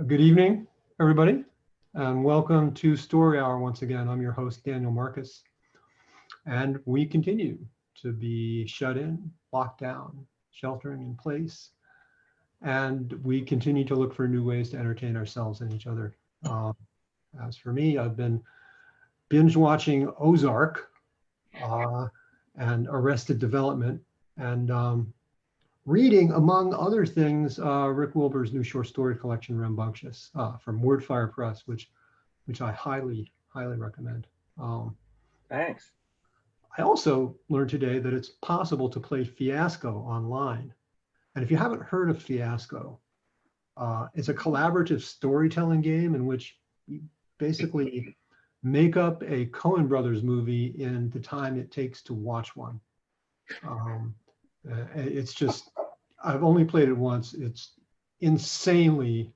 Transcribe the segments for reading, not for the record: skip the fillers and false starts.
Good evening, everybody, and welcome to Story Hour once again. I'm your host, Daniel Marcus, and we continue to be shut in, locked down, sheltering in place, and we continue to look for new ways to entertain ourselves and each other. As for me, I've been binge watching Ozark and Arrested Development, and reading, among other things, Rick Wilber's new short story collection, Rambunctious, from Wordfire Press, which I highly recommend. Thanks. I also learned today that it's possible to play Fiasco online. And if you haven't heard of Fiasco, it's a collaborative storytelling game in which you basically make up a Coen Brothers movie in the time it takes to watch one. It's just, I've only played it once. It's insanely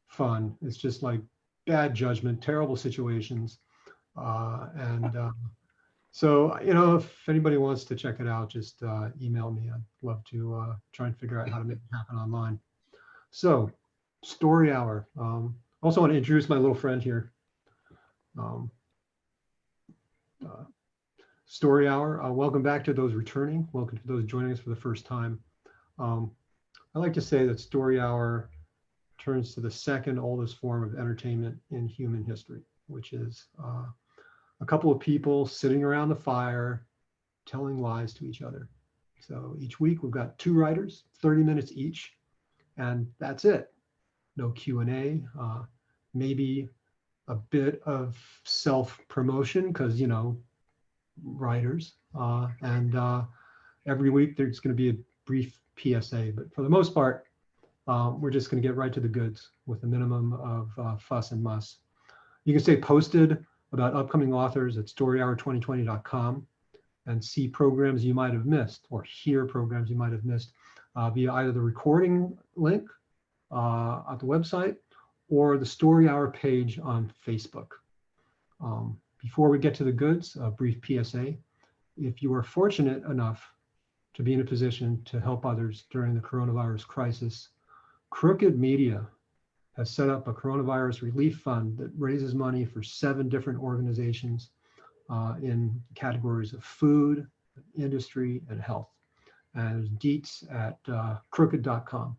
fun. It's just like bad judgment, terrible situations. So, if anybody wants to check it out, just email me. I'd love to try and figure out how to make it happen online. So, Story Hour. Also want to introduce my little friend here. Story Hour. Welcome back to those returning. Welcome to those joining us for the first time. I like to say that Story Hour turns to the second oldest form of entertainment in human history, which is a couple of people sitting around the fire telling lies to each other. So each week we've got two writers, 30 minutes each, and that's it. No Q&A, maybe a bit of self-promotion because, writers, and every week there's going to be a brief PSA, but for the most part, we're just going to get right to the goods with a minimum of fuss and muss. You can stay posted about upcoming authors at storyhour2020.com and see programs you might have missed or hear programs you might have missed via either the recording link at the website or the Story Hour page on Facebook. Before we get to the goods, a brief PSA. If you are fortunate enough to be in a position to help others during the coronavirus crisis, Crooked Media has set up a coronavirus relief fund that raises money for 7 different organizations in categories of food, industry, and health. And there's deets at crooked.com.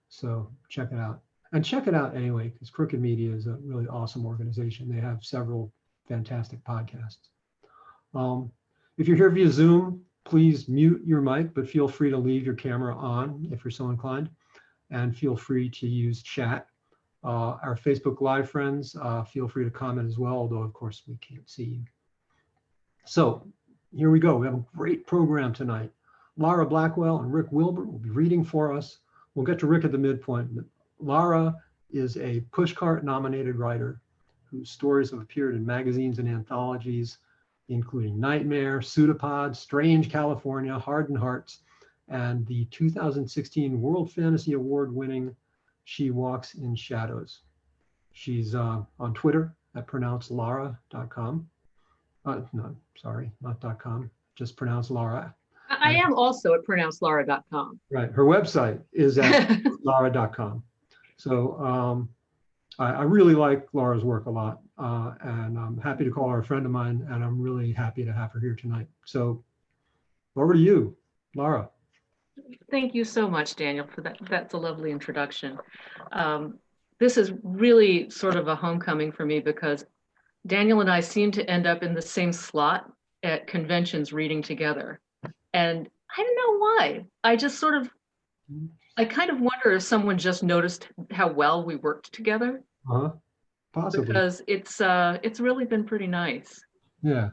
So check it out. And check it out anyway, because Crooked Media is a really awesome organization. They have several fantastic podcasts. If you're here via Zoom, please mute your mic, but feel free to leave your camera on if you're so inclined, and feel free to use chat. Our Facebook Live friends, feel free to comment as well, although of course we can't see you. So here we go. We have a great program tonight. Lara Blackwell and Rick Wilber will be reading for us. We'll get to Rick at the midpoint. But Lara is a Pushcart nominated writer whose stories have appeared in magazines and anthologies, including Nightmare, Pseudopod, Strange California, Hardened Hearts, and the 2016 World Fantasy Award winning She Walks in Shadows. She's on Twitter at pronouncelara.com. No, sorry, not .com, just pronounce Lara. I am also at pronouncelara.com. Right, her website is at lara.com. So I really like Lara's work a lot, and I'm happy to call her a friend of mine, and I'm really happy to have her here tonight. So over to you, Lara. Thank you so much, Daniel, for that. That's a lovely introduction. This is really sort of a homecoming for me because Daniel and I seem to end up in the same slot at conventions reading together. And I don't know why. I kind of wonder if someone just noticed how well we worked together. Possibly. Because it's really been pretty nice. Yeah,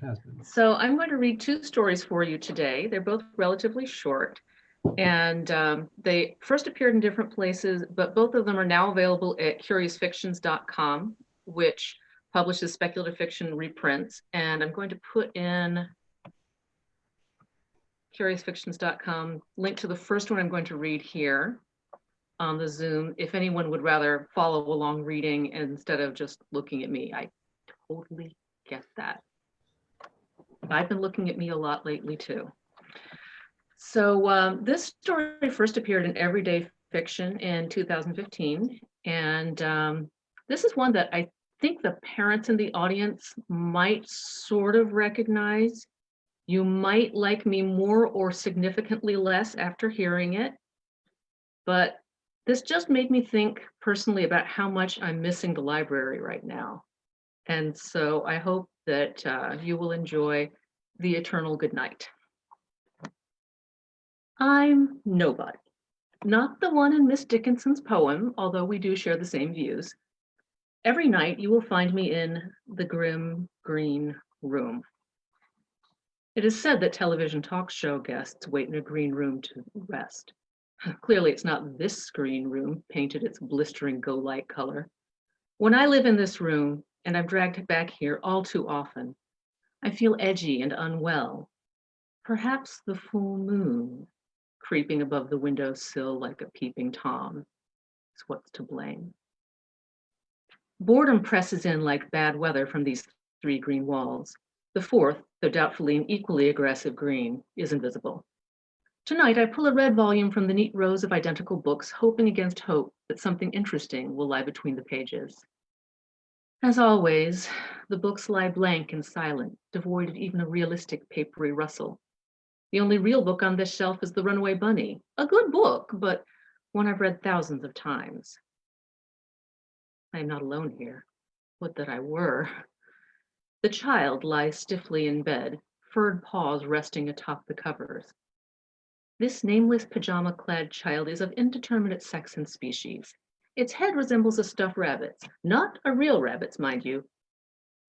it has been. So I'm going to read 2 stories for you today. They're both relatively short, and they first appeared in different places, but both of them are now available at curiousfictions.com, which publishes speculative fiction reprints. And I'm going to put in curiousfictions.com link to the first one I'm going to read here on the Zoom. If anyone would rather follow along reading instead of just looking at me, I totally get that. I've been looking at me a lot lately too. So this story first appeared in Everyday Fiction in 2015, And this is one that I think the parents in the audience might sort of recognize. You might like me more or significantly less after hearing it, but this just made me think personally about how much I'm missing the library right now. And so I hope that you will enjoy The Eternal Goodnight. I'm nobody, not the one in Miss Dickinson's poem, although we do share the same views. Every night you will find me in the grim green room. It is said that television talk show guests wait in a green room to rest. Clearly it's not this green room painted its blistering go-light color. When I live in this room, and I'm dragged back here all too often, I feel edgy and unwell. Perhaps the full moon, creeping above the windowsill like a peeping Tom, is what's to blame. Boredom presses in like bad weather from these three green walls. The fourth, though doubtfully an equally aggressive green, is invisible. Tonight, I pull a red volume from the neat rows of identical books, hoping against hope that something interesting will lie between the pages. As always, the books lie blank and silent, devoid of even a realistic papery rustle. The only real book on this shelf is The Runaway Bunny, a good book, but one I've read thousands of times. I am not alone here. Would that I were. The child lies stiffly in bed, furred paws resting atop the covers. This nameless pajama-clad child is of indeterminate sex and species. Its head resembles a stuffed rabbit's, not a real rabbit's, mind you,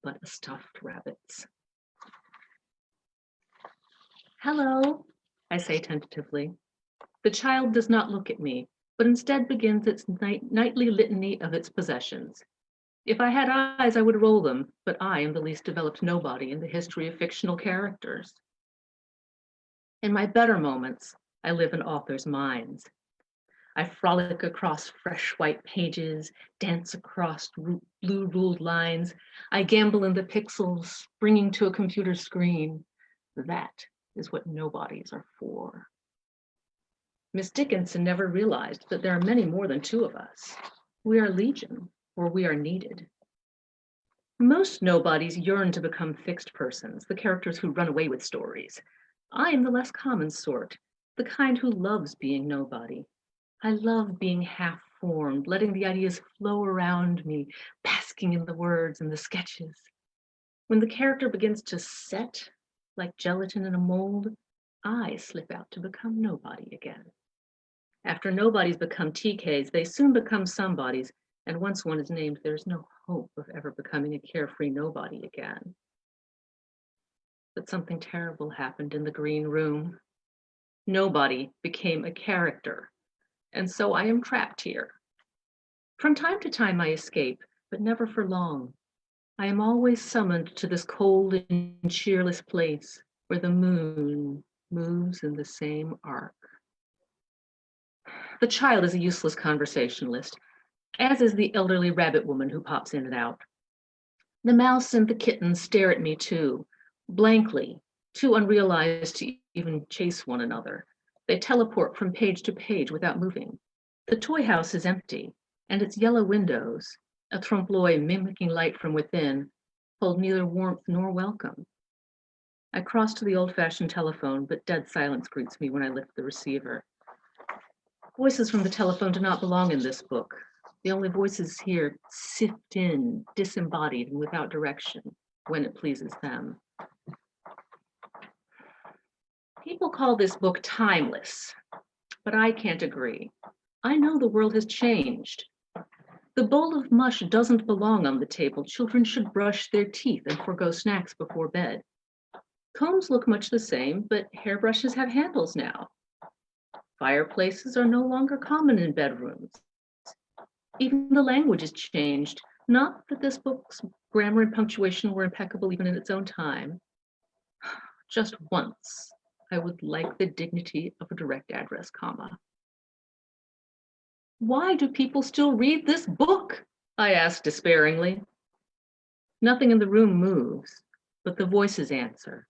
but a stuffed rabbit's. Hello, I say tentatively. The child does not look at me, but instead begins its nightly litany of its possessions. If I had eyes, I would roll them, but I am the least developed nobody in the history of fictional characters. In my better moments, I live in authors' minds. I frolic across fresh white pages, dance across blue ruled lines. I gamble in the pixels, springing to a computer screen. That is what nobodies are for. Miss Dickinson never realized that there are many more than two of us. We are legion, or we are needed. Most nobodies yearn to become fixed persons, the characters who run away with stories. I am the less common sort, the kind who loves being nobody. I love being half-formed, letting the ideas flow around me, basking in the words and the sketches. When the character begins to set, like gelatin in a mold, I slip out to become nobody again. After nobodies become TKs, they soon become somebodies, and once one is named, there's no hope of ever becoming a carefree nobody again. But something terrible happened in the green room. Nobody became a character, and so I am trapped here. From time to time I escape, but never for long. I am always summoned to this cold and cheerless place where the moon moves in the same arc. The child is a useless conversationalist, as is the elderly rabbit woman who pops in and out. The mouse and the kitten stare at me too, blankly, too unrealized to even chase one another. They teleport from page to page without moving. The toy house is empty, and its yellow windows, a trompe-l'oeil mimicking light from within, hold neither warmth nor welcome. I cross to the old-fashioned telephone, but dead silence greets me when I lift the receiver. Voices from the telephone do not belong in this book. The only voices here sift in, disembodied and without direction, when it pleases them. People call this book timeless, but I can't agree. I know the world has changed. The bowl of mush doesn't belong on the table. Children should brush their teeth and forgo snacks before bed. Combs look much the same, but hairbrushes have handles now. Fireplaces are no longer common in bedrooms. Even the language has changed. Not that this book's grammar and punctuation were impeccable even in its own time. Just once, I would like the dignity of a direct address comma. Why do people still read this book? I asked despairingly. Nothing in the room moves, but the voices answer.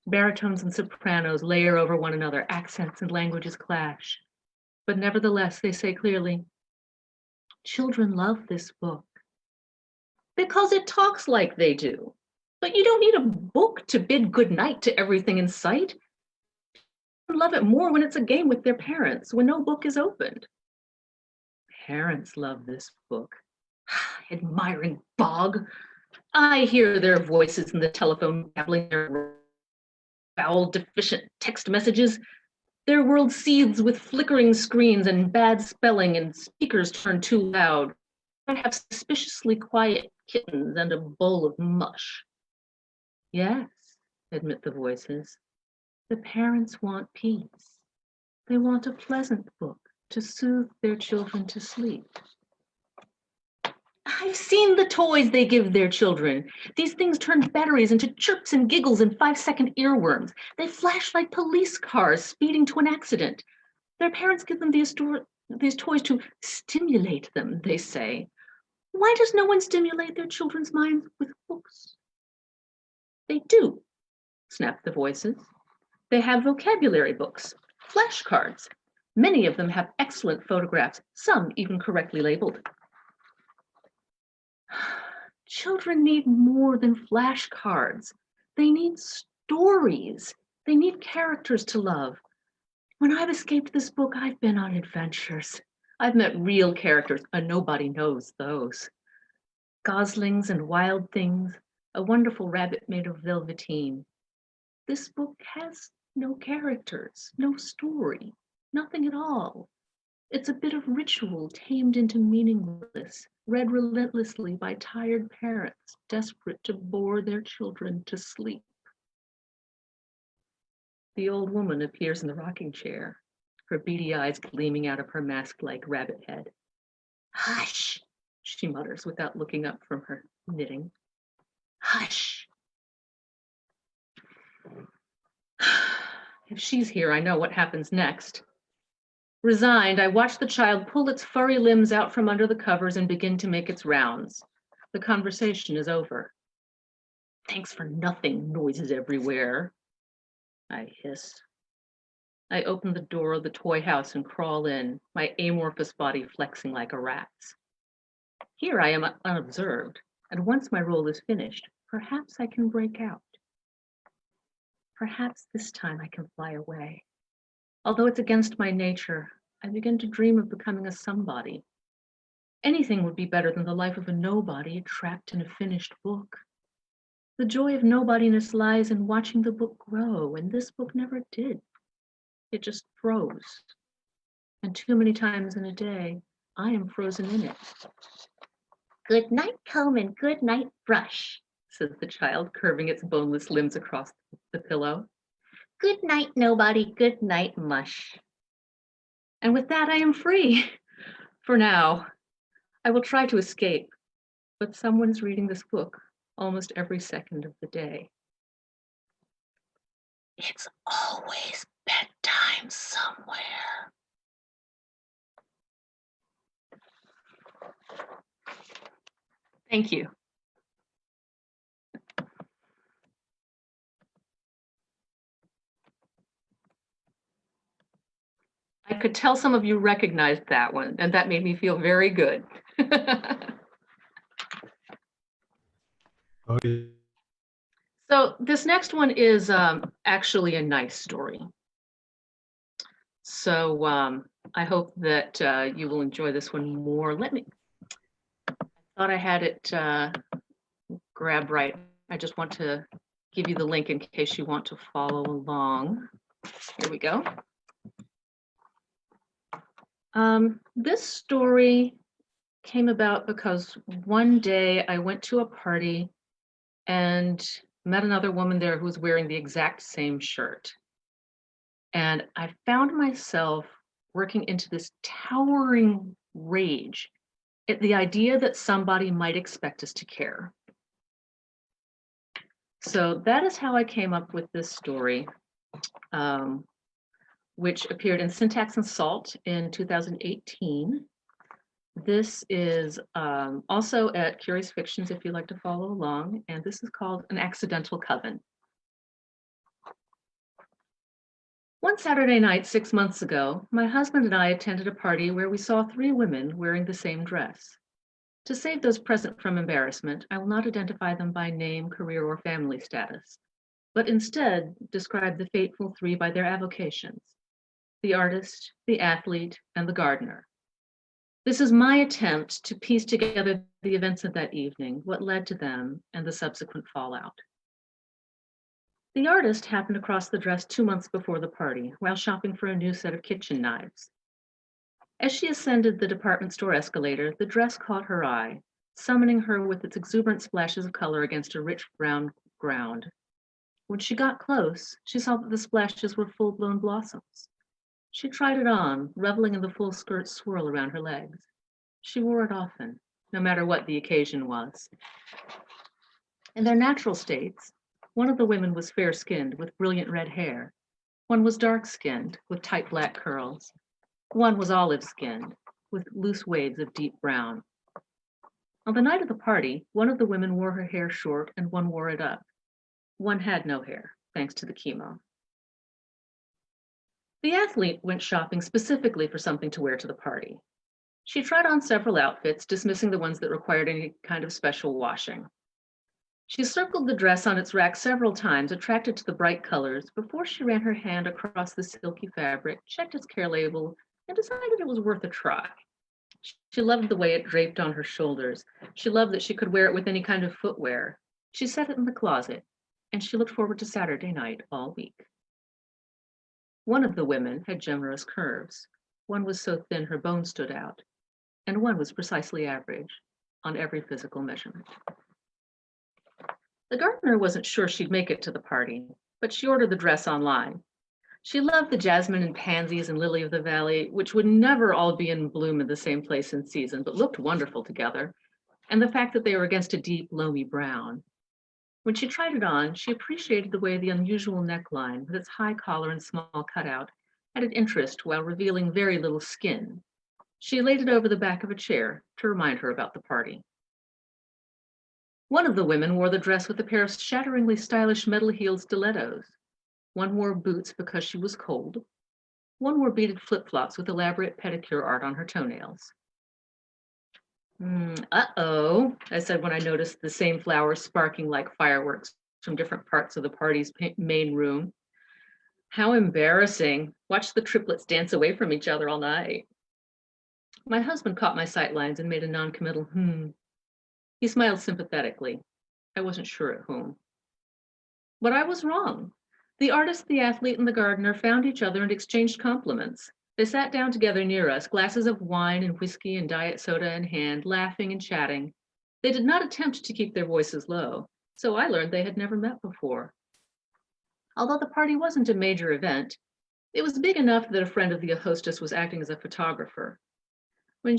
Baritones and sopranos layer over one another, accents and languages clash. But nevertheless, they say clearly, Children love this book because it talks like they do. But you don't need a book to bid goodnight to everything in sight. You love it more when it's a game with their parents, when no book is opened. Parents love this book. Admiring bog. I hear their voices in the telephone babbling their foul, deficient text messages. Their world seethes with flickering screens and bad spelling and speakers turned too loud. I have suspiciously quiet kittens and a bowl of mush. Yes, admit the voices. The parents want peace. They want a pleasant book to soothe their children to sleep. I've seen the toys they give their children. These things turn batteries into chirps and giggles and 5-second earworms. They flash like police cars speeding to an accident. Their parents give them these toys to stimulate them, they say. Why does no one stimulate their children's minds with books? They do, snap the voices. They have vocabulary books, flashcards. Many of them have excellent photographs, some even correctly labeled. Children need more than flashcards. They need stories. They need characters to love. When I've escaped this book, I've been on adventures. I've met real characters, and nobody knows those. Goslings and wild things, a wonderful rabbit made of velveteen. This book has no characters, no story, nothing at all. It's a bit of ritual tamed into meaningless, read relentlessly by tired parents desperate to bore their children to sleep. The old woman appears in the rocking chair, her beady eyes gleaming out of her mask-like rabbit head. Hush, she mutters without looking up from her knitting. Hush. If she's here, I know what happens next. Resigned, I watch the child pull its furry limbs out from under the covers and begin to make its rounds. The conversation is over. Thanks for nothing, noises everywhere, I hiss. I open the door of the toy house and crawl in, my amorphous body flexing like a rat's. Here I am unobserved, and once my role is finished, perhaps I can break out. Perhaps this time I can fly away. Although it's against my nature, I begin to dream of becoming a somebody. Anything would be better than the life of a nobody trapped in a finished book. The joy of nobodiness lies in watching the book grow, and this book never did. It just froze. And too many times in a day, I am frozen in it. Good night, comb, and good night, brush, says the child, curving its boneless limbs across the pillow. Good night, nobody, good night, mush. And with that, I am free. For now, I will try to escape, but someone's reading this book almost every second of the day. It's always bedtime somewhere. Thank you. I could tell some of you recognized that one, and that made me feel very good. Okay. So this next one is actually a nice story. So I hope that you will enjoy this one more. I thought I had it grabbed right. I just want to give you the link in case you want to follow along. Here we go. This story came about because one day I went to a party and met another woman there who was wearing the exact same shirt. And I found myself working into this towering rage at the idea that somebody might expect us to care. So that is how I came up with this story, which appeared in Syntax and Salt in 2018. This is also at Curious Fictions if you'd like to follow along, and this is called An Accidental Coven. One Saturday night 6 months ago, my husband and I attended a party where we saw 3 women wearing the same dress. To save those present from embarrassment, I will not identify them by name, career, or family status, but instead describe the fateful 3 by their avocations: the artist, the athlete, and the gardener. This is my attempt to piece together the events of that evening, what led to them, and the subsequent fallout. The artist happened across the dress 2 months before the party, while shopping for a new set of kitchen knives. As she ascended the department store escalator, the dress caught her eye, summoning her with its exuberant splashes of color against a rich brown ground. When she got close, she saw that the splashes were full-blown blossoms. She tried it on, reveling in the full skirt swirl around her legs. She wore it often, no matter what the occasion was. In their natural states, one of the women was fair-skinned with brilliant red hair. One was dark-skinned with tight black curls. One was olive-skinned with loose waves of deep brown. On the night of the party, one of the women wore her hair short and one wore it up. One had no hair, thanks to the chemo. The athlete went shopping specifically for something to wear to the party. She tried on several outfits, dismissing the ones that required any kind of special washing. She circled the dress on its rack several times, attracted to the bright colors, before she ran her hand across the silky fabric, checked its care label, and decided it was worth a try. She loved the way it draped on her shoulders. She loved that she could wear it with any kind of footwear. She set it in the closet, and she looked forward to Saturday night all week. One of the women had generous curves. One was so thin her bones stood out, and one was precisely average on every physical measurement. The gardener wasn't sure she'd make it to the party, but she ordered the dress online. She loved the jasmine and pansies and lily of the valley, which would never all be in bloom in the same place and season, but looked wonderful together, and the fact that they were against a deep, loamy brown. When she tried it on, she appreciated the way the unusual neckline, with its high collar and small cutout, added interest while revealing very little skin. She laid it over the back of a chair to remind her about the party. One of the women wore the dress with a pair of shatteringly stylish metal-heeled stilettos. One wore boots because she was cold. One wore beaded flip-flops with elaborate pedicure art on her toenails. Uh-oh, I said when I noticed the same flowers sparking like fireworks from different parts of the party's main room. How embarrassing. Watch the triplets dance away from each other all night. My husband caught my sightlines and made a non-committal He smiled sympathetically. I wasn't sure at whom. But I was wrong. The artist, the athlete, and the gardener found each other and exchanged compliments. They sat down together near us, glasses of wine and whiskey and diet soda in hand, laughing and chatting. They did not attempt to keep their voices low, so I learned they had never met before. Although the party wasn't a major event, it was big enough that a friend of the hostess was acting as a photographer. When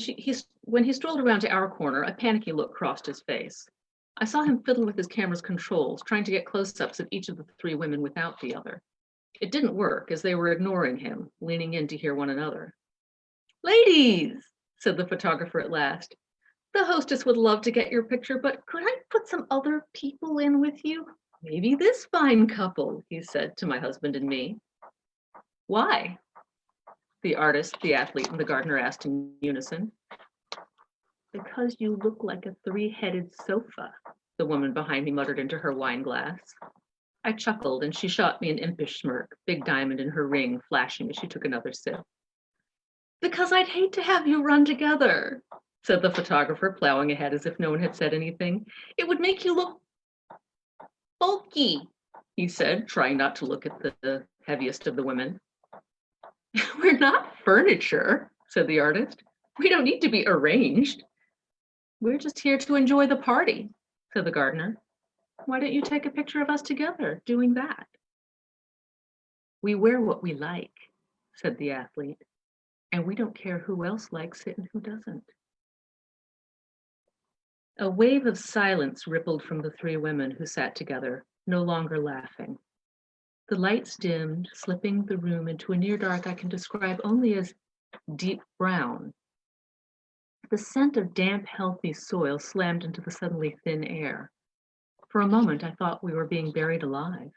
he strolled around to our corner, a panicky look crossed his face. I saw him fiddle with his camera's controls, trying to get close-ups of each of the 3 women without the other. It didn't work, as they were ignoring him, leaning in to hear one another. "Ladies," said the photographer at last, "the hostess would love to get your picture, but could I put some other people in with you? Maybe this fine couple," he said to my husband and me. "Why?" the artist, the athlete, and the gardener asked in unison. "Because you look like a 3-headed sofa," the woman behind me muttered into her wine glass. I chuckled, and she shot me an impish smirk, big diamond in her ring flashing as she took another sip. "Because I'd hate to have you run together," said the photographer, plowing ahead as if no one had said anything. "It would make you look bulky," he said, trying not to look at the heaviest of the women. "We're not furniture," said the artist. "We don't need to be arranged." "We're just here to enjoy the party," said the gardener. "Why don't you take a picture of us together doing that?" "We wear what we like," said the athlete, "and we don't care who else likes it and who doesn't." A wave of silence rippled from the 3 women who sat together, no longer laughing. The lights dimmed, slipping the room into a near dark I can describe only as deep brown. The scent of damp, healthy soil slammed into the suddenly thin air. For a moment, I thought we were being buried alive.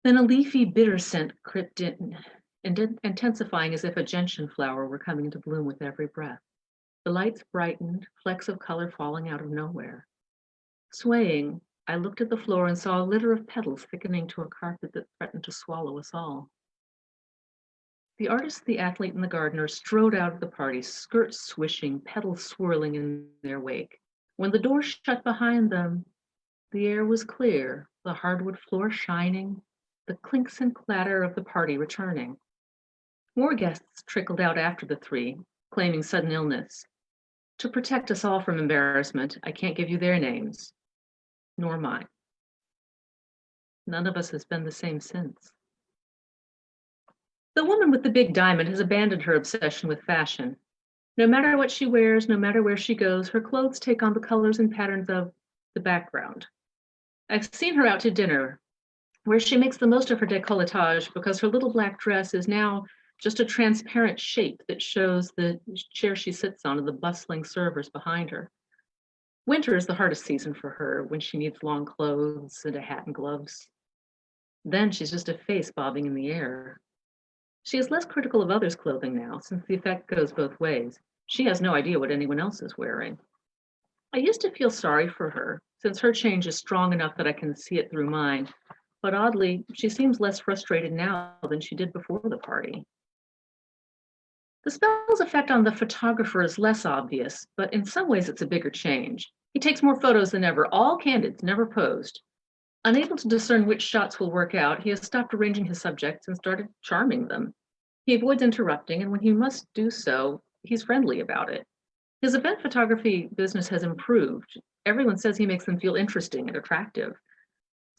Then a leafy, bitter scent crept in, intensifying as if a gentian flower were coming into bloom with every breath. The lights brightened, flecks of color falling out of nowhere. Swaying, I looked at the floor and saw a litter of petals thickening to a carpet that threatened to swallow us all. The artist, the athlete, and the gardener strode out of the party, skirts swishing, petals swirling in their wake. When the door shut behind them, the air was clear, the hardwood floor shining, the clinks and clatter of the party returning. More guests trickled out after the three, claiming sudden illness. To protect us all from embarrassment, I can't give you their names, nor mine. None of us has been the same since. The woman with the big diamond has abandoned her obsession with fashion. No matter what she wears, no matter where she goes, her clothes take on the colors and patterns of the background. I've seen her out to dinner, where she makes the most of her décolletage because her little black dress is now just a transparent shape that shows the chair she sits on and the bustling servers behind her. Winter is the hardest season for her when she needs long clothes and a hat and gloves. Then she's just a face bobbing in the air. She is less critical of others' clothing now, since the effect goes both ways. She has no idea what anyone else is wearing. I used to feel sorry for her, since her change is strong enough that I can see it through mine. But oddly, she seems less frustrated now than she did before the party. The spell's effect on the photographer is less obvious, but in some ways it's a bigger change. He takes more photos than ever, all candids, never posed. Unable to discern which shots will work out, he has stopped arranging his subjects and started charming them. He avoids interrupting, and when he must do so, he's friendly about it. His event photography business has improved. Everyone says he makes them feel interesting and attractive.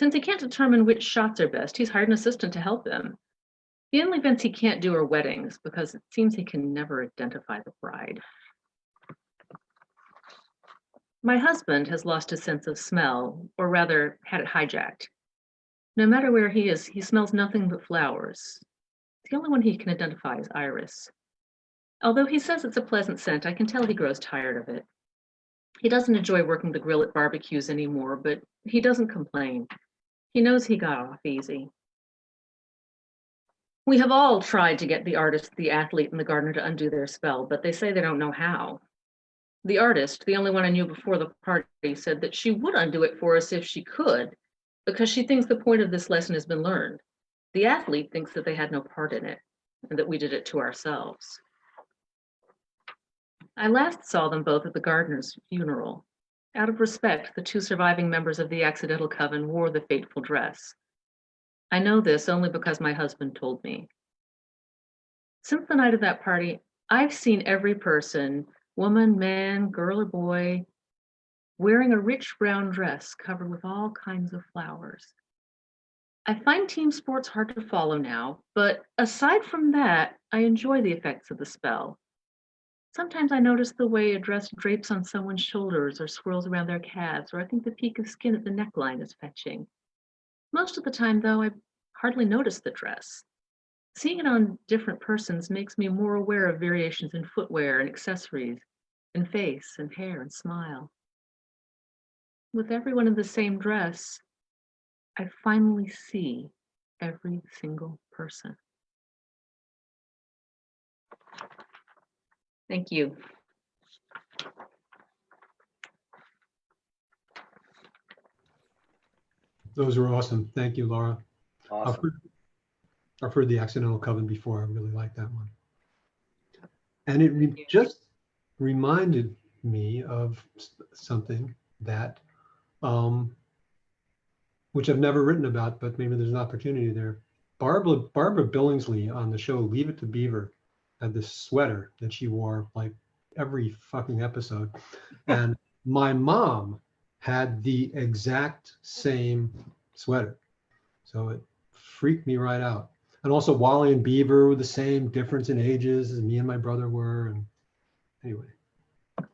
Since he can't determine which shots are best, he's hired an assistant to help him. The only events he can't do are weddings, because it seems he can never identify the bride. My husband has lost his sense of smell, or rather, had it hijacked. No matter where he is, he smells nothing but flowers. The only one he can identify is iris. Although he says it's a pleasant scent, I can tell he grows tired of it. He doesn't enjoy working the grill at barbecues anymore, but he doesn't complain. He knows he got off easy. We have all tried to get the artist, the athlete, and the gardener to undo their spell, but they say they don't know how. The artist, the only one I knew before the party, said that she would undo it for us if she could, because she thinks the point of this lesson has been learned. The athlete thinks that they had no part in it, and that we did it to ourselves. I last saw them both at the gardener's funeral. Out of respect, the two surviving members of the accidental coven wore the fateful dress. I know this only because my husband told me. Since the night of that party, I've seen every person, woman, man, girl, or boy, wearing a rich brown dress covered with all kinds of flowers. I find team sports hard to follow now, but aside from that, I enjoy the effects of the spell. Sometimes I notice the way a dress drapes on someone's shoulders or swirls around their calves, or I think the peak of skin at the neckline is fetching. Most of the time, though, I hardly notice the dress. Seeing it on different persons makes me more aware of variations in footwear and accessories, in face and hair and smile. With everyone in the same dress, I finally see every single person. Thank you. Those were awesome. Thank you, Laura. Awesome. I've heard the Accidental Coven before. I really like that one. And it just reminded me of something that, which I've never written about, but maybe there's an opportunity there. Barbara Billingsley on the show Leave It to Beaver had this sweater that she wore like every fucking episode. And my mom had the exact same sweater. So it freaked me right out. And also Wally and Beaver were the same, difference in ages as me and my brother were. And anyway,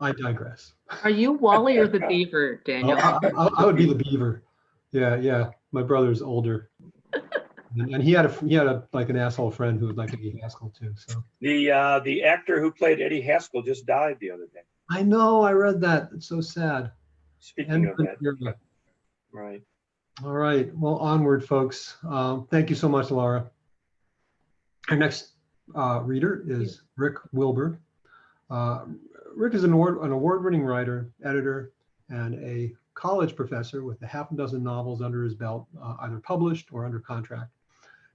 I digress. Are you Wally or the Beaver, Daniel? I would be the Beaver. Yeah. My brother's older. And he had a like an asshole friend who was like Eddie Haskell too. So the actor who played Eddie Haskell just died the other day. I know, I read that. It's so sad. Speaking of that, right? All right. Well, onward, folks. Thank you so much, Laura. Our next reader is Rick Wilber. Rick is an award-winning writer, editor, and a college professor with a half a dozen novels under his belt, either published or under contract,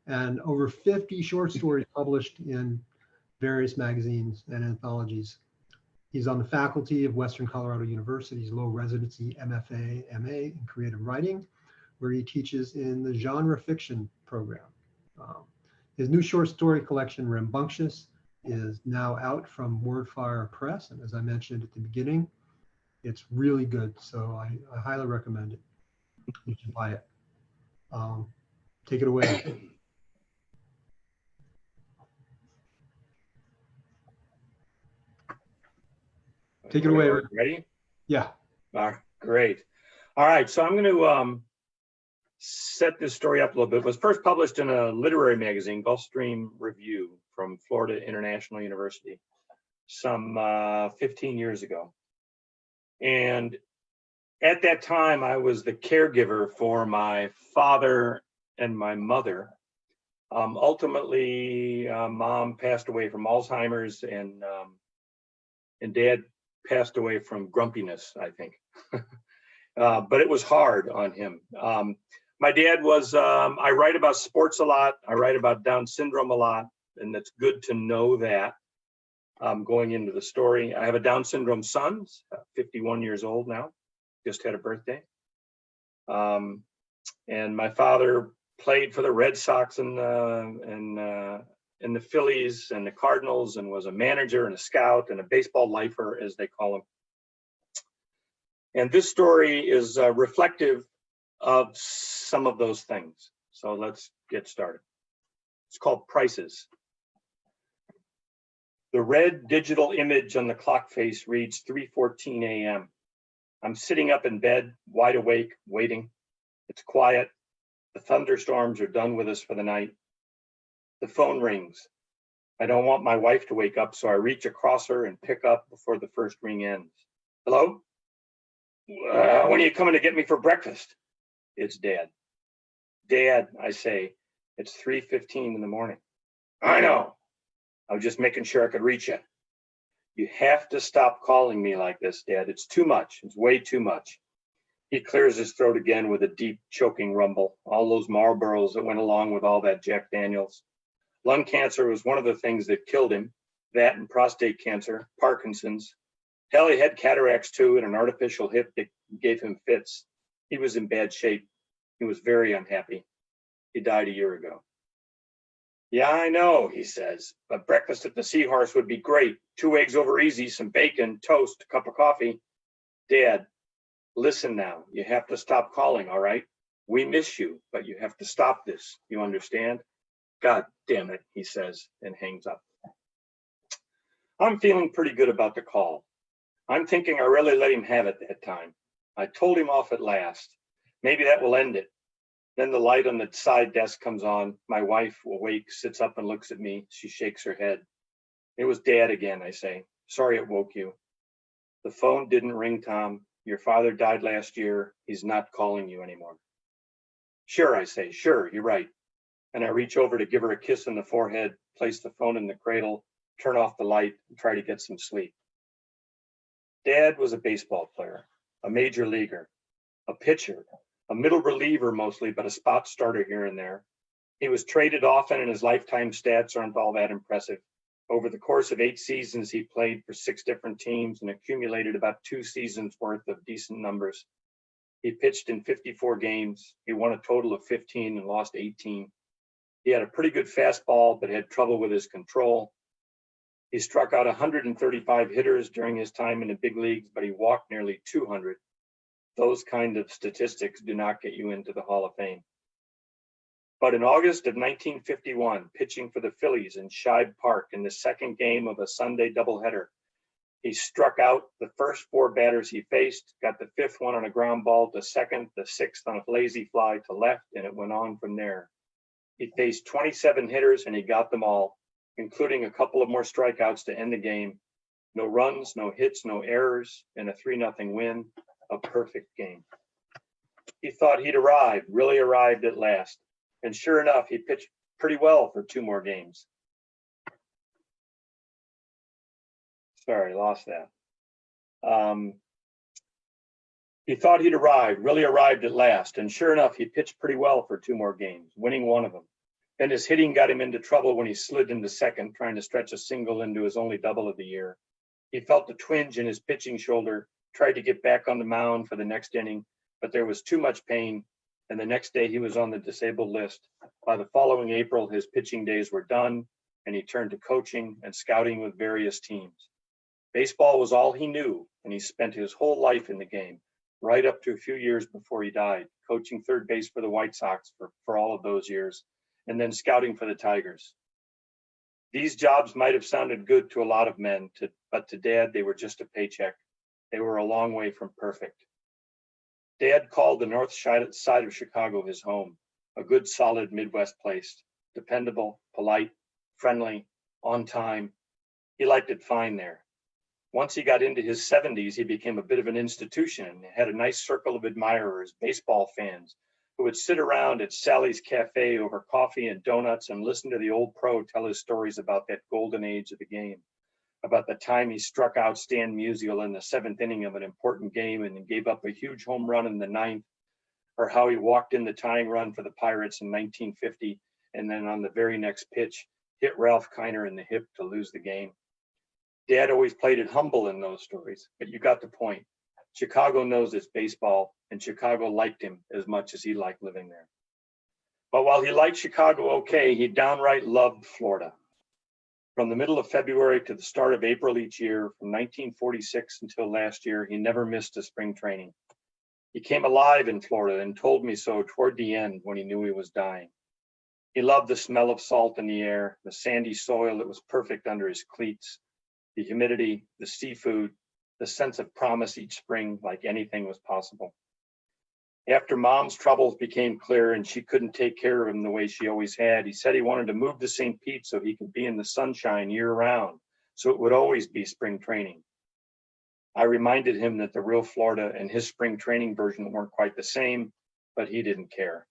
and over 50 short stories published in various magazines and anthologies. He's on the faculty of Western Colorado University's Low Residency MFA, MA in creative writing, where he teaches in the genre fiction program. His new short story collection, Rambunctious, is now out from Wordfire Press. And as I mentioned at the beginning, it's really good. So I highly recommend it. You should buy it. Take it away. Take it away. Ready? Yeah. Great. All right. So I'm going to set this story up a little bit. It was first published in a literary magazine, Gulfstream Review, from Florida International University, some 15 years ago. And at that time, I was the caregiver for my father and my mother. Ultimately, mom passed away from Alzheimer's, and dad passed away from grumpiness, I think. But it was hard on him. My dad was, I write about sports a lot. I write about Down syndrome a lot, and it's good to know that. Going into the story, I have a Down syndrome son, 51 years old now, just had a birthday. And my father played for the Red Sox and the Phillies and the Cardinals, and was a manager and a scout and a baseball lifer, as they call him. And this story is reflective of some of those things. So let's get started. It's called Prices. The red digital image on the clock face reads 3:14 a.m. I'm sitting up in bed, wide awake, waiting. It's quiet. The thunderstorms are done with us for the night. The phone rings. I don't want my wife to wake up, so I reach across her and pick up before the first ring ends. Hello? When are you coming to get me for breakfast? It's Dad. Dad, I say, it's 3:15 in the morning. I know. I was just making sure I could reach you. You have to stop calling me like this, Dad. It's too much. It's way too much. He clears his throat again with a deep, choking rumble. All those Marlboros that went along with all that Jack Daniels. Lung cancer was one of the things that killed him. That and prostate cancer, Parkinson's. Hell, he had cataracts too, and an artificial hip that gave him fits. He was in bad shape. He was very unhappy. He died a year ago. Yeah, I know, he says, but breakfast at the Seahorse would be great. 2 eggs over easy, some bacon, toast, a cup of coffee. Dad, listen now. You have to stop calling, all right? We miss you, but you have to stop this. You understand? God damn it, he says, and hangs up. I'm feeling pretty good about the call. I'm thinking I really let him have it that time. I told him off at last. Maybe that will end it. Then the light on the side desk comes on. My wife, awake, sits up and looks at me. She shakes her head. It was Dad again, I say. Sorry it woke you. The phone didn't ring, Tom. Your father died last year. He's not calling you anymore. Sure, I say. Sure, you're right. And I reach over to give her a kiss on the forehead, place the phone in the cradle, turn off the light, and try to get some sleep. Dad was a baseball player, a major leaguer, a pitcher, a middle reliever mostly, but a spot starter here and there. He was traded often, and his lifetime stats aren't all that impressive. Over the course of 8 seasons, he played for 6 different teams and accumulated about 2 seasons worth of decent numbers. He pitched in 54 games. He won a total of 15 and lost 18. He had a pretty good fastball, but had trouble with his control. He struck out 135 hitters during his time in the big leagues, but he walked nearly 200. Those kind of statistics do not get you into the Hall of Fame. But in August of 1951, pitching for the Phillies in Shibe Park in the second game of a Sunday doubleheader, he struck out the first 4 batters he faced, got the 5th one on a ground ball to second, the 6th on a lazy fly to left, and it went on from there. He faced 27 hitters and he got them all, including a couple of more strikeouts to end the game. No runs, no hits, no errors, and a 3-0 win. A perfect game. he thought he'd arrived, really arrived at last. And sure enough, he pitched pretty well for 2 more games. Sorry, lost that. He thought he'd arrived, really arrived at last. And sure enough, he pitched pretty well for 2 more games, winning one of them. Then his hitting got him into trouble when he slid into second, trying to stretch a single into his only double of the year. He felt a twinge in his pitching shoulder, tried to get back on the mound for the next inning, but there was too much pain, and the next day he was on the disabled list. By the following April, his pitching days were done, and he turned to coaching and scouting with various teams. Baseball was all he knew, and he spent his whole life in the game, right up to a few years before he died, coaching third base for the White Sox for all of those years, and then scouting for the Tigers. These jobs might have sounded good to a lot of men, but to Dad, they were just a paycheck. They were a long way from perfect. Dad called the north side of Chicago his home, a good, solid Midwest place, dependable, polite, friendly, on time. He liked it fine there. Once he got into his 70s, he became a bit of an institution and had a nice circle of admirers, baseball fans, who would sit around at Sally's Cafe over coffee and donuts and listen to the old pro tell his stories about that golden age of the game, about the time he struck out Stan Musial in the 7th inning of an important game and gave up a huge home run in the 9th, or how he walked in the tying run for the Pirates in 1950 and then on the very next pitch hit Ralph Kiner in the hip to lose the game. Dad always played it humble in those stories, but you got the point. Chicago knows its baseball, and Chicago liked him as much as he liked living there. But while he liked Chicago okay, he downright loved Florida. From the middle of February to the start of April each year, from 1946 until last year, he never missed a spring training. He came alive in Florida and told me so toward the end when he knew he was dying. He loved the smell of salt in the air, the sandy soil that was perfect under his cleats, the humidity, the seafood, the sense of promise each spring, like anything was possible. After Mom's troubles became clear and she couldn't take care of him the way she always had, he said he wanted to move to St. Pete so he could be in the sunshine year round, so it would always be spring training. I reminded him that the real Florida and his spring training version weren't quite the same, but he didn't care.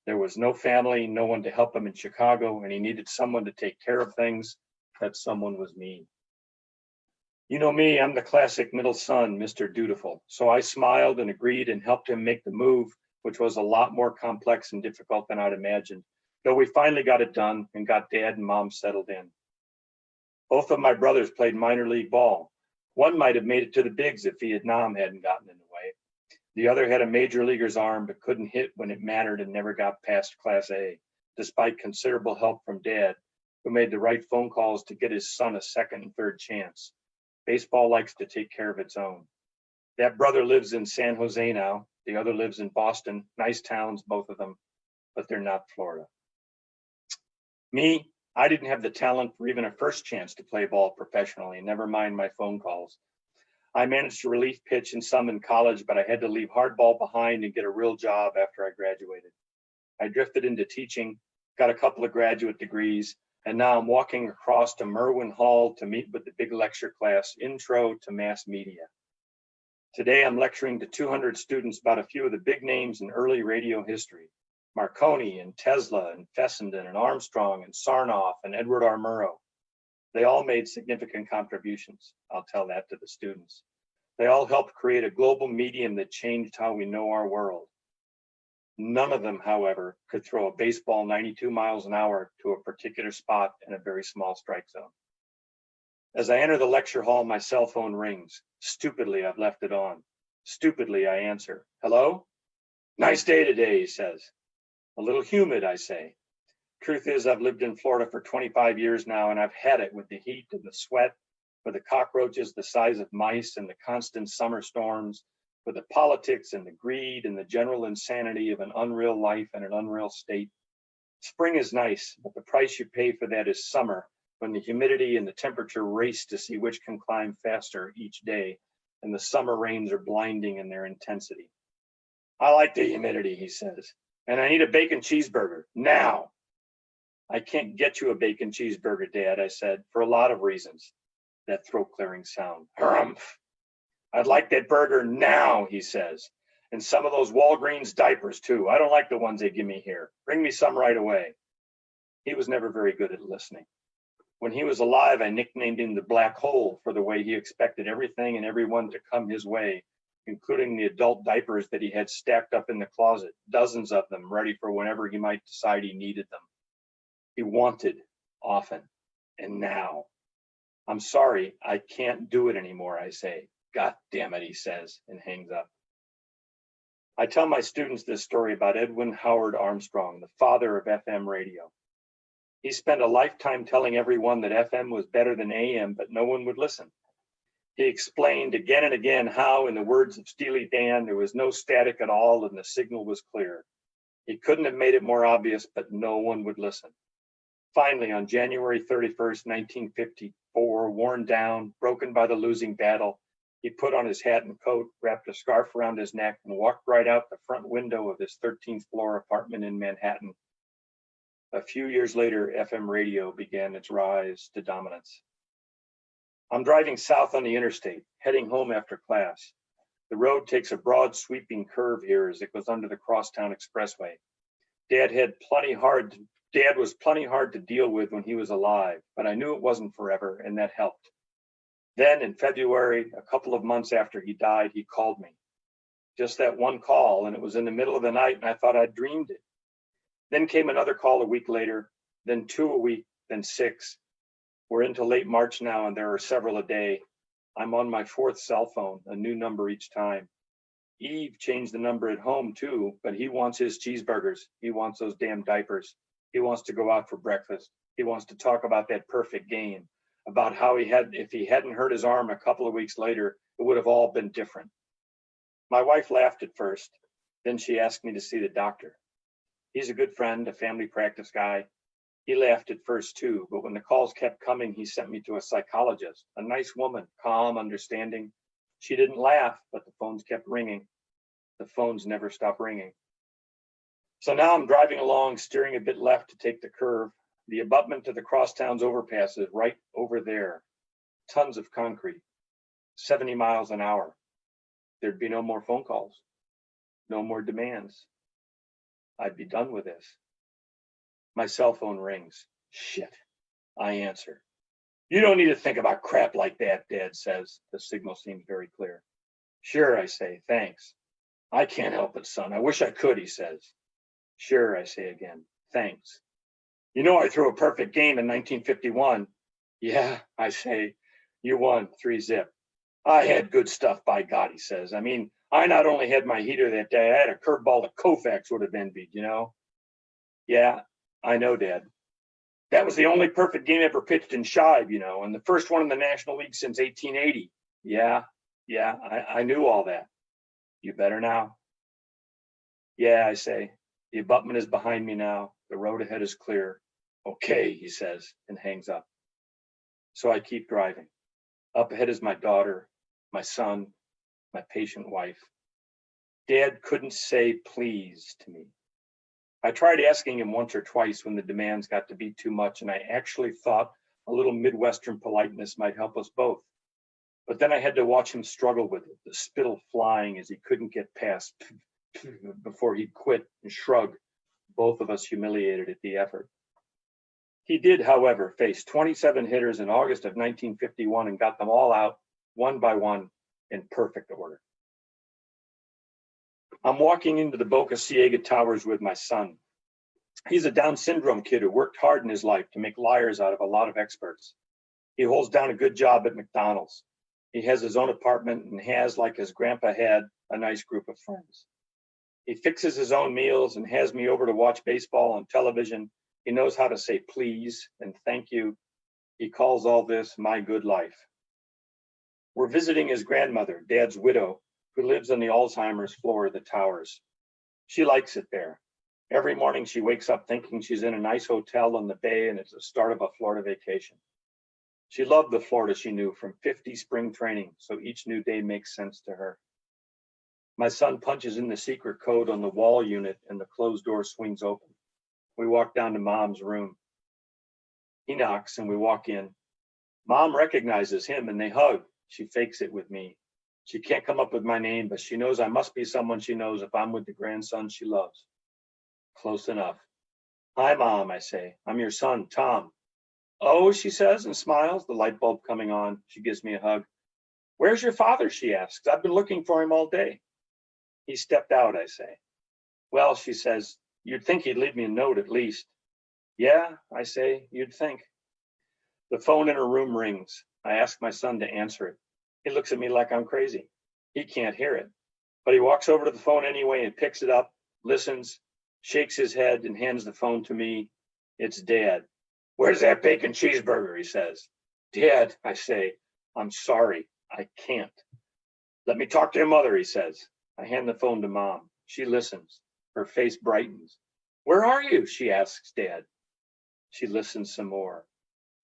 There was no family, no one to help him in Chicago, and he needed someone to take care of things. That someone was me. You know me, I'm the classic middle son, Mr. Dutiful. So I smiled and agreed and helped him make the move, which was a lot more complex and difficult than I'd imagined, though we finally got it done and got Dad and Mom settled in. Both of my brothers played minor league ball. One might have made it to the bigs if Vietnam hadn't gotten in the way. The other had a major leaguer's arm but couldn't hit when it mattered and never got past Class A, despite considerable help from Dad, who made the right phone calls to get his son a second and third chance. Baseball likes to take care of its own. That brother lives in San Jose now. The other lives in Boston. Nice towns, both of them, but they're not Florida. Me, I didn't have the talent for even a first chance to play ball professionally, never mind my phone calls. I managed to relief pitch in some in college, but I had to leave hardball behind and get a real job after I graduated. I drifted into teaching, got a couple of graduate degrees, and now I'm walking across to Merwin Hall to meet with the big lecture class, Intro to Mass Media. Today, I'm lecturing to 200 students about a few of the big names in early radio history. Marconi and Tesla and Fessenden and Armstrong and Sarnoff and Edward R. Murrow. They all made significant contributions. I'll tell that to the students. They all helped create a global medium that changed how we know our world. None of them, however, could throw a baseball 92 miles an hour to a particular spot in a very small strike zone. As I enter the lecture hall, my cell phone rings. Stupidly, I've left it on. Stupidly, I answer. Hello? Nice day today, he says. A little humid, I say. Truth is, I've lived in Florida for 25 years now, and I've had it with the heat and the sweat, with the cockroaches the size of mice and the constant summer storms, with the politics and the greed and the general insanity of an unreal life and an unreal state. Spring is nice, but the price you pay for that is summer, when the humidity and the temperature race to see which can climb faster each day, and the summer rains are blinding in their intensity. I like the humidity, he says, and I need a bacon cheeseburger, now. I can't get you a bacon cheeseburger, Dad, I said, for a lot of reasons. That throat-clearing sound, harumph. I'd like that burger now, he says. And some of those Walgreens diapers too. I don't like the ones they give me here. Bring me some right away. He was never very good at listening. When he was alive, I nicknamed him the Black Hole for the way he expected everything and everyone to come his way, including the adult diapers that he had stacked up in the closet, dozens of them, ready for whenever he might decide he needed them. He wanted often, and now. I'm sorry, I can't do it anymore, I say. God damn it, he says, and hangs up. I tell my students this story about Edwin Howard Armstrong, the father of FM radio. He spent a lifetime telling everyone that FM was better than AM, but no one would listen. He explained again and again how, in the words of Steely Dan, there was no static at all and the signal was clear. He couldn't have made it more obvious, but no one would listen. Finally, on January 31st, 1954, worn down, broken by the losing battle, he put on his hat and coat, wrapped a scarf around his neck, and walked right out the front window of his 13th floor apartment in Manhattan. A few years later, FM radio began its rise to dominance. I'm driving south on the interstate, heading home after class. The road takes a broad, sweeping curve here as it goes under the Crosstown Expressway. Dad was plenty hard to deal with when he was alive, but I knew it wasn't forever, and that helped. Then in February, a couple of months after he died, he called me. Just that one call, and it was in the middle of the night, and I thought I'd dreamed it. Then came another call a week later, then 2 a week, then 6. We're into late March now, and there are several a day. I'm on my 4th cell phone, a new number each time. Eve changed the number at home too, but he wants his cheeseburgers. He wants those damn diapers. He wants to go out for breakfast. He wants to talk about that perfect game, about how if he hadn't hurt his arm a couple of weeks later, it would have all been different. My wife laughed at first. Then she asked me to see the doctor. He's a good friend, a family practice guy. He laughed at first too, but when the calls kept coming, he sent me to a psychologist, a nice woman, calm, understanding. She didn't laugh, but the phones kept ringing. The phones never stopped ringing. So now I'm driving along, steering a bit left to take the curve. The abutment to the Crosstown's overpass is right over there. Tons of concrete, 70 miles an hour. There'd be no more phone calls, no more demands. I'd be done with this. My cell phone rings. Shit. I answer. You don't need to think about crap like that, Dad says. The signal seems very clear. Sure, I say, thanks. I can't help it, son. I wish I could, he says. Sure, I say again, thanks. You know I threw a perfect game in 1951. Yeah, I say, you won 3-zip. I had good stuff, by God, he says. I mean, I not only had my heater that day, I had a curveball that Koufax would have envied, you know? Yeah, I know, Dad. That was the only perfect game ever pitched in Shibe, you know, and the first one in the National League since 1880. Yeah, I knew all that. You better now. Yeah, I say, the abutment is behind me now. The road ahead is clear. Okay, he says, and hangs up. So I keep driving. Up ahead is my daughter, my son, my patient wife. Dad couldn't say please to me. I tried asking him once or twice when the demands got to be too much, and I actually thought a little Midwestern politeness might help us both. But then I had to watch him struggle with it, the spittle flying as he couldn't get past before he'd quit and shrug, both of us humiliated at the effort. He did, however, face 27 hitters in August of 1951 and got them all out, one by one, in perfect order. I'm walking into the Boca Ciega Towers with my son. He's a Down syndrome kid who worked hard in his life to make liars out of a lot of experts. He holds down a good job at McDonald's. He has his own apartment and has, like his grandpa had, a nice group of friends. He fixes his own meals and has me over to watch baseball on television. He knows how to say please and thank you. He calls all this my good life. We're visiting his grandmother, Dad's widow, who lives on the Alzheimer's floor of the towers. She likes it there. Every morning she wakes up thinking she's in a nice hotel on the bay and it's the start of a Florida vacation. She loved the Florida she knew from 50 spring training, so each new day makes sense to her. My son punches in the secret code on the wall unit and the closed door swings open. We walk down to Mom's room. He knocks and we walk in. Mom recognizes him and they hug. She fakes it with me. She can't come up with my name, but she knows I must be someone she knows if I'm with the grandson she loves. Close enough. Hi, Mom, I say. I'm your son, Tom. Oh, she says and smiles, the light bulb coming on. She gives me a hug. Where's your father, she asks. I've been looking for him all day. He stepped out, I say. Well, she says, you'd think he'd leave me a note at least. Yeah, I say, you'd think. The phone in her room rings. I ask my son to answer it. He looks at me like I'm crazy. He can't hear it. But he walks over to the phone anyway and picks it up, listens, shakes his head and hands the phone to me. It's Dad. Where's that bacon cheeseburger, he says. Dad, I say, I'm sorry, I can't. Let me talk to your mother, he says. I hand the phone to Mom. She listens. Her face brightens. Where are you? She asks Dad. She listens some more.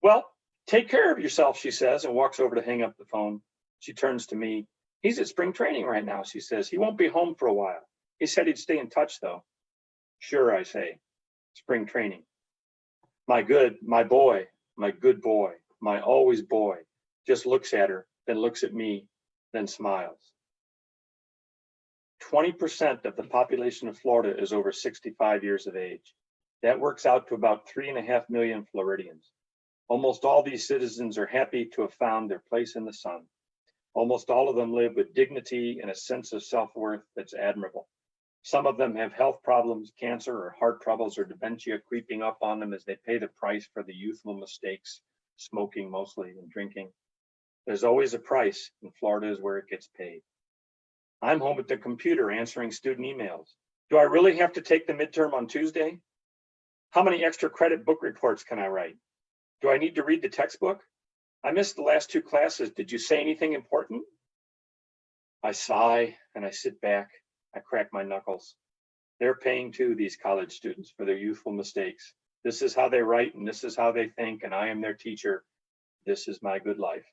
Well, take care of yourself, she says, and walks over to hang up the phone. She turns to me. He's at spring training right now, she says. He won't be home for a while. He said he'd stay in touch, though. Sure, I say. Spring training. My good boy, my always boy, just looks at her, then looks at me, then smiles. 20% of the population of Florida is over 65 years of age. That works out to about 3.5 million Floridians. Almost all these citizens are happy to have found their place in the sun. Almost all of them live with dignity and a sense of self-worth that's admirable. Some of them have health problems, cancer or heart troubles or dementia creeping up on them as they pay the price for the youthful mistakes, smoking mostly and drinking. There's always a price, and Florida is where it gets paid. I'm home at the computer answering student emails. Do I really have to take the midterm on Tuesday? How many extra credit book reports can I write? Do I need to read the textbook? I missed the last 2 classes. Did you say anything important? I sigh and I sit back. I crack my knuckles. They're paying too, these college students, for their youthful mistakes. This is how they write and this is how they think, and I am their teacher. This is my good life.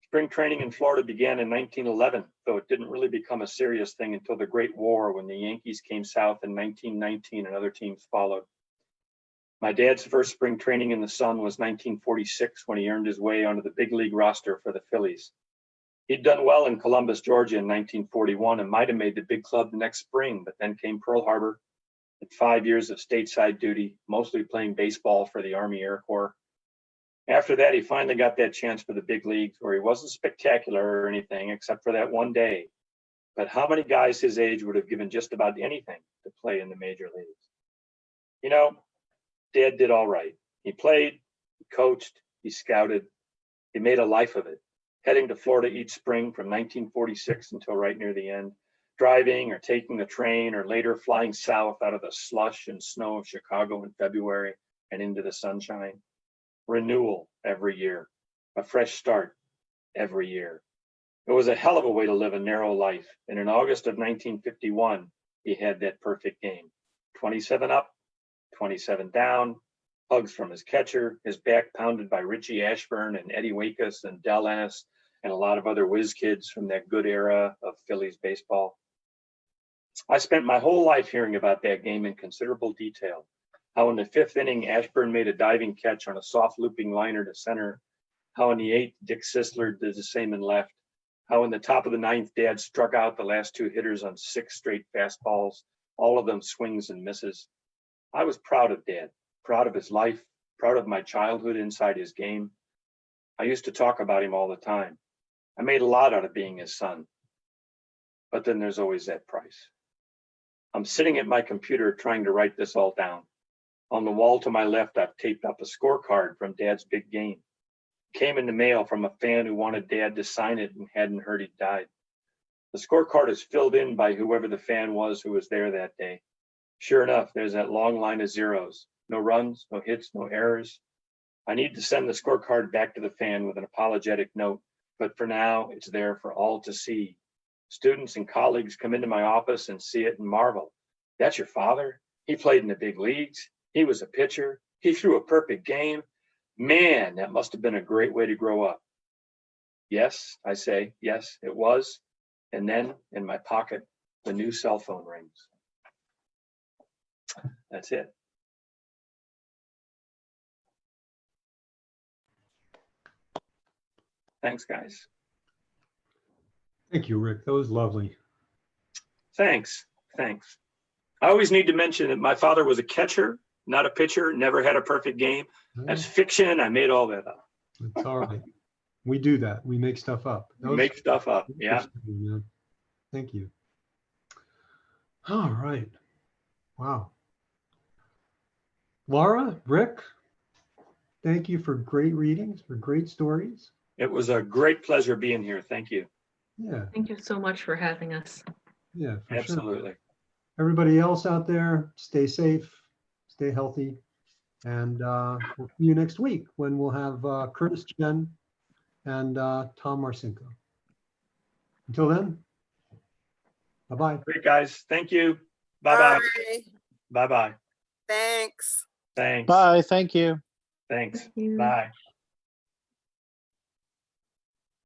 Spring training in Florida began in 1911, though it didn't really become a serious thing until the Great War when the Yankees came south in 1919 and other teams followed. My dad's first spring training in the sun was 1946 when he earned his way onto the big league roster for the Phillies. He'd done well in Columbus, Georgia in 1941 and might have made the big club the next spring, but then came Pearl Harbor and 5 years of stateside duty, mostly playing baseball for the Army Air Corps. After that, he finally got that chance for the big leagues where he wasn't spectacular or anything except for that one day. But how many guys his age would have given just about anything to play in the major leagues? You know, Dad did all right. He played, he coached, he scouted, he made a life of it, heading to Florida each spring from 1946 until right near the end, driving or taking the train or later flying south out of the slush and snow of Chicago in February and into the sunshine. Renewal every year, a fresh start every year. It was a hell of a way to live a narrow life, and in August of 1951, he had that perfect game. 27 up, 27 down, hugs from his catcher, his back pounded by Richie Ashburn and Eddie Wakus and Del Ennis and a lot of other whiz kids from that good era of Phillies baseball. I spent my whole life hearing about that game in considerable detail. How in the 5th inning, Ashburn made a diving catch on a soft looping liner to center. How in the 8th, Dick Sisler did the same in left. How in the top of the 9th, Dad struck out the last 2 hitters on 6 straight fastballs, all of them swings and misses. I was proud of Dad, proud of his life, proud of my childhood inside his game. I used to talk about him all the time. I made a lot out of being his son. But then there's always that price. I'm sitting at my computer trying to write this all down. On the wall to my left, I've taped up a scorecard from Dad's big game. It came in the mail from a fan who wanted Dad to sign it and hadn't heard he'd died. The scorecard is filled in by whoever the fan was who was there that day. Sure enough, there's that long line of zeros. No runs, no hits, no errors. I need to send the scorecard back to the fan with an apologetic note, but for now, it's there for all to see. Students and colleagues come into my office and see it and marvel. That's your father? He played in the big leagues. He was a pitcher. He threw a perfect game. Man, that must have been a great way to grow up. Yes, I say, yes, it was. And then in my pocket, the new cell phone rings. That's it. Thanks, guys. Thank you, Rick. That was lovely. Thanks. Thanks. I always need to mention that my father was a catcher, not a pitcher, never had a perfect game. That's fiction. I made all that up. It's all right. We do that. We make stuff up. That was Make stuff up. Yeah. interesting, man. Thank you. All right. Wow. Laura, Rick, thank you for great readings, for great stories. It was a great pleasure being here. Thank you. Yeah, Thank you so much for having us. yeah, for sure. Absolutely. Everybody else out there, stay safe, stay healthy, and we'll see you next week when we'll have Curtis Chen and Tom Marcinko. Until then, bye-bye. Great, guys. Thank you. Bye-bye. Bye-bye. Thanks. Thanks. Bye. Thank you. Thanks. Thank you. Bye.